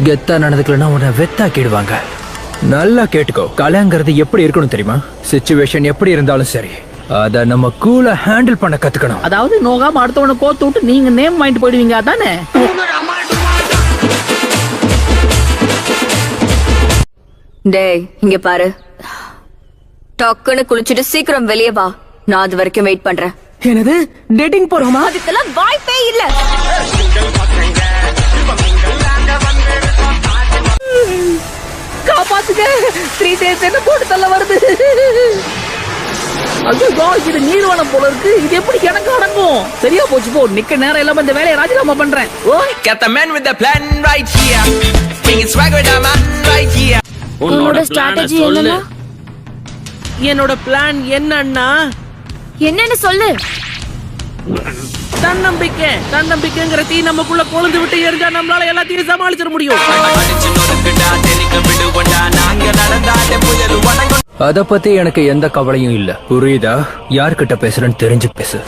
கெத்தா நடந்துக்கலன்னா உன்னை வெத்தாக்கிடுவாங்க. நல்லா கேட்டுக்கோ, கலைங்கிறது எப்படி இருக்கணும் தெரியுமா? சிச்சுவேஷன் எப்படி இருந்தாலும் சரி, அத நம்ம கூலா ஹேண்டில் பண்ண கத்துக்கணும். அதாவது நோகாம அடுத்தவனை கோத்து விட்டு நீங்க நேம் வாங்கிட்டு போயிடுவீங்க அதானே? டேய் இங்க பாரு, டக்குன்னு குளிச்சுட்டு சீக்கிரம் வெளியே வா. நான் அது வரைக்கும் வெயிட் பண்றேன். என்னது டேட்டிங் போறோமா? அதுக்கெல்லாம் வாய்ப்பே இல்ல. காப்பாத்துங்க, 3 days என்ன போட்டு தள்ள வருது. ஐயோ, இது நீர்வனம் போல இருக்கு. இது எப்படி எனக்கு அடங்கும்? சரியா போச்சு, போ. நிக்க நேரம் இல்லாம இந்த வேலையை ராஜினாமா பண்றேன். Got the man with the plan right here. Bringing swag with the man right here. உன்னோட ஸ்ட்ராட்டஜி என்னன்னா? என்னோட பிளான் என்னன்னா, என்னன்னு சொல்லு. தன்னம்பிக்கைங்கிற தீ நமக்குள்ள கொழுந்து விட்டு எரிஞ்சா நம்மளால எல்லாத்தையும் சமாளிச்சிட முடியும். அத பத்தி எனக்கு எந்த கவலையும் இல்ல, புரியுதா? யார்கிட்ட பேசுறேன்னு தெரிஞ்சு பேசு.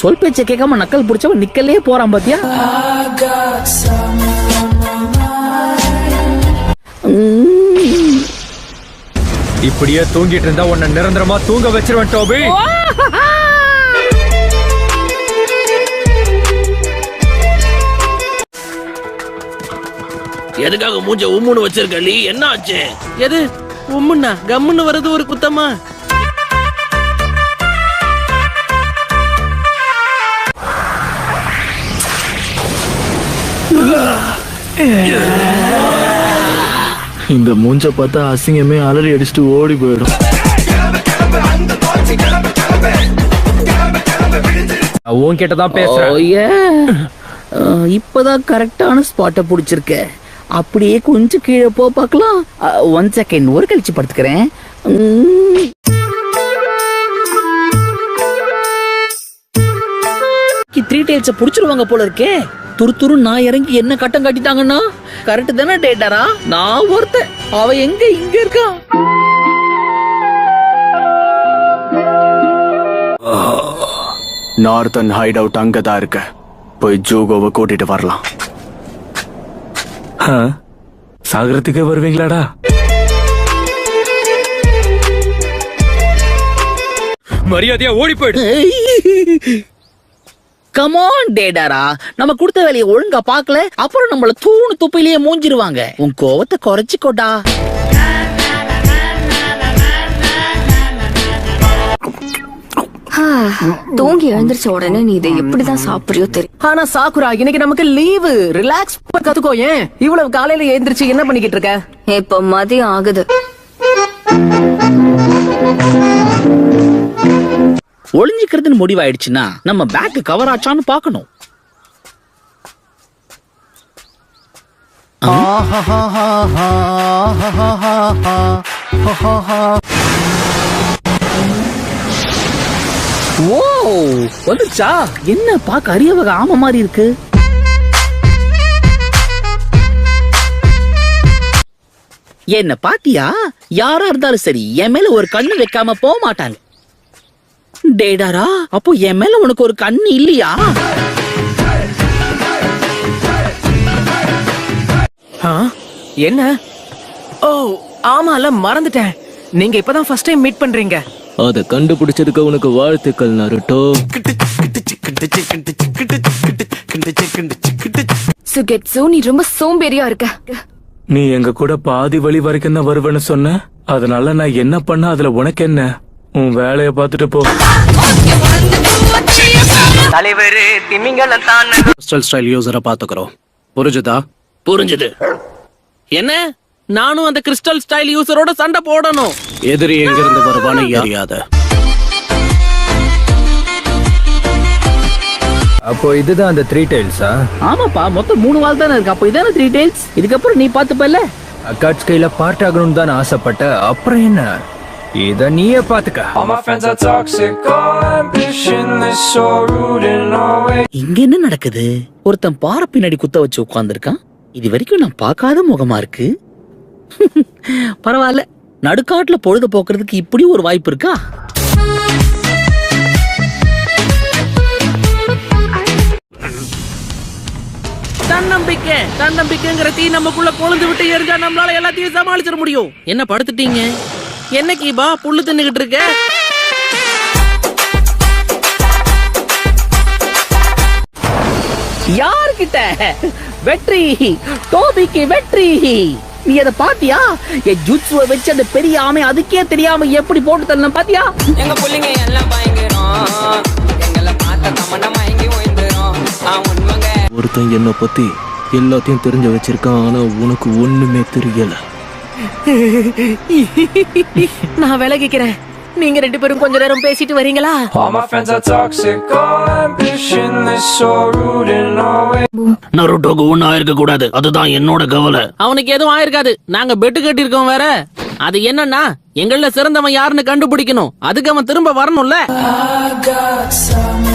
சொல் பேச்ச கேட்காம நக்கல் புடிச்சவன் நிக்கலே போறான் பாத்தியா? இப்படியே தூங்கிட்டு இருந்தா உன்னை நிரந்தரமா தூங்க வச்சிருவேன் டோபி. எதுக்காக மூஞ்ச உம்முன்னு வச்சிருக்க நீ? என்ன ஆச்சு? எது உம்முன்னா கம்முன்னு வர்றது ஒரு குத்தமா? இந்த மூஞ்ச பார்த்தா அசிங்கமே அலறி அடிச்சுட்டு ஓடி போயிடும். உன்கிட்டதான் பேசுறேன். இப்பதான் கரெக்டான ஸ்பாட்ட புடிச்சிருக்க. அப்படியே கொஞ்சம் கீழே போ பார்க்கலாம். 1 செகண்ட், ஒரு கழிச்சு படுத்துக்கிறேன். 3 tails புடிச்சிருவாங்க போல இருக்கே. துரு நான் இறங்கி என்ன கட்டம் காட்டிட்டாங்கன்னா கரெக்ட் தானே டேட்டாரா? நான் ஒருத்தன், அவ எங்க இங்க இருக்கா? நார்த்தன் ஹைட் அவுட் அங்கதான் இருக்க. போய் ஜூகோவை கூட்டிட்டு வரலாம். சாகரத்துக்கே வருவீங்களாடா? மரியாதையா ஓடி போயிடு. கமான் டேடாரா, நம்ம கொடுத்த வேலையை ஒழுங்கா பாக்கல, அப்புறம் நம்மள தூணு துப்பிலேயே மூஞ்சிருவாங்க. உன் கோவத்தை குறைச்சிக்கோடா. தூங்கி எழுந்திருச்ச உடனே நீ இதை எப்படிதான் சாப்பிடுறியோ தெரியும். ஆனா சாக்குரா, இன்னைக்கு நமக்கு லீவு. ரிலாக்ஸ் கத்துக்கோ. ஏன் இவ்வளவு காலையில எழுந்திருச்சு என்ன பண்ணிக்கிட்டு இருக்க? இப்ப மதியம் ஆகுது. ஒளிஞ்சிக்கிறதுன்னு முடிவாயிடுச்சுன்னா நம்ம பேக் கவர் ஆச்சான்னு பாக்கணும். ஓ வந்துச்சா? என்ன பாக்க அரிய வகை ஆம மாதிரி இருக்கு. என்ன பாத்தியா? யாரா இருந்தாலும் சரி என் மேல ஒரு கண்ணு வைக்காம போக மாட்டாங்க. டேடாரா, அப்போ என் மேல உனக்கு ஒரு கண்ணு இல்லையா? என்ன? ஓ ஆமால, மறந்துட்டேன். நீங்க இப்பதான் ஃபர்ஸ்ட் டைம் மீட் பண்றீங்க. அத கண்டுபிடிச்சதுக்கு உனக்கு வாழ்த்துக்கள் நருட்டோ. சுகெட்சு, நீ ரொம்ப சோம்பேறியா இருக்க. நீ எங்க கூட பாதி வழி வரைக்கும் தான் வருவேன்னு சொன்ன. அதனால நான் என்ன பண்ண அதுல உனக்கு என்ன? உன் வேலைய பாத்துட்டு போ. தலைவரு திமிங்கலம் தான். கிறிஸ்டல் ஸ்டைல் யூசரை பாத்துக்கிறோம். புரிஞ்சுதா? புரிஞ்சுது. என்ன, நானும் அந்த கிறிஸ்டல் ஸ்டைல் யூசரோட சண்டை போடணும்? எதிரி எங்கிருந்து வருவான்னு அறியாத. அப்போ இதுதான் அந்த 3 tailsா? ஆமாப்பா, மொத்தம் 3 வால் தானே இருக்கு. அப்போ இதான 3 tails. இதுக்கப்புறம் நீ பாத்துப்பல்ல. அக்காட்ஸ் கையில பார்ட் ஆகணும்னு தான் ஆசைப்பட்ட. அப்புறம் என்ன, இத நீயே பாத்துக்க. இங்க என்ன நடக்குது? ஒருத்தன் பாறை பின்னாடி குத்த வச்சு உட்கார்ந்துருக்கான். இது வரைக்கும் நான் பார்க்காத முகமா இருக்கு. பரவாயில்ல, நடுக்காட்டுல பொழுது போக்குறதுக்கு இப்படி ஒரு வாய்ப்பு இருக்கா? தன்னம்பிக்கை தன்னம்பிக்கைங்கிற தீ நமக்குள்ள கொழுந்து விட்டு எரிஞ்சா நம்மளால எல்லாத்தையும் சமாளிச்சிட முடியும். என்ன படுத்துட்டீங்க? என்ன கீபா புல்லு தின்னுகிட்டு இருக்க? யார்கிட்ட? வெற்றி, டோபிக்கு வெற்றி. நீ அதை பாத்தியா? என் ஜுட்சுவை வச்சு அந்த பெரிய ஆமை அதுக்கே தெரியாம எப்படி போட்டு தரணும் பாத்தியா? எங்க புள்ளிங்க எல்லாம் பயங்கரம், எங்களை பார்த்த தமன்னா மயங்கி ஓய்ந்துரும். உண்மைங்க. ஒருத்தன் என்ன பத்தி எல்லாத்தையும் தெரிஞ்சு வச்சிருக்கான், ஆனா உனக்கு ஒண்ணுமே தெரியல. நான் விலகிக்கிறேன். நீங்க 2 பேரும் கொஞ்ச நேரம் பேசிட்டு வரீங்களா? All my friends are toxic, all ambitionless, so rude and always. நருட்டோக்கு ஒன்னும் ஆயிருக்க கூடாது, அதுதான் என்னோட கவலை. அவனுக்கு எதுவும் ஆயிருக்காது. நாங்க பெட்டு கட்டி இருக்கோம் வேற. அது என்னன்னா எங்கள சிறந்தவன் யாருன்னு கண்டுபிடிக்கணும். அதுக்கு அவன் திரும்ப வரணும்ல. I got some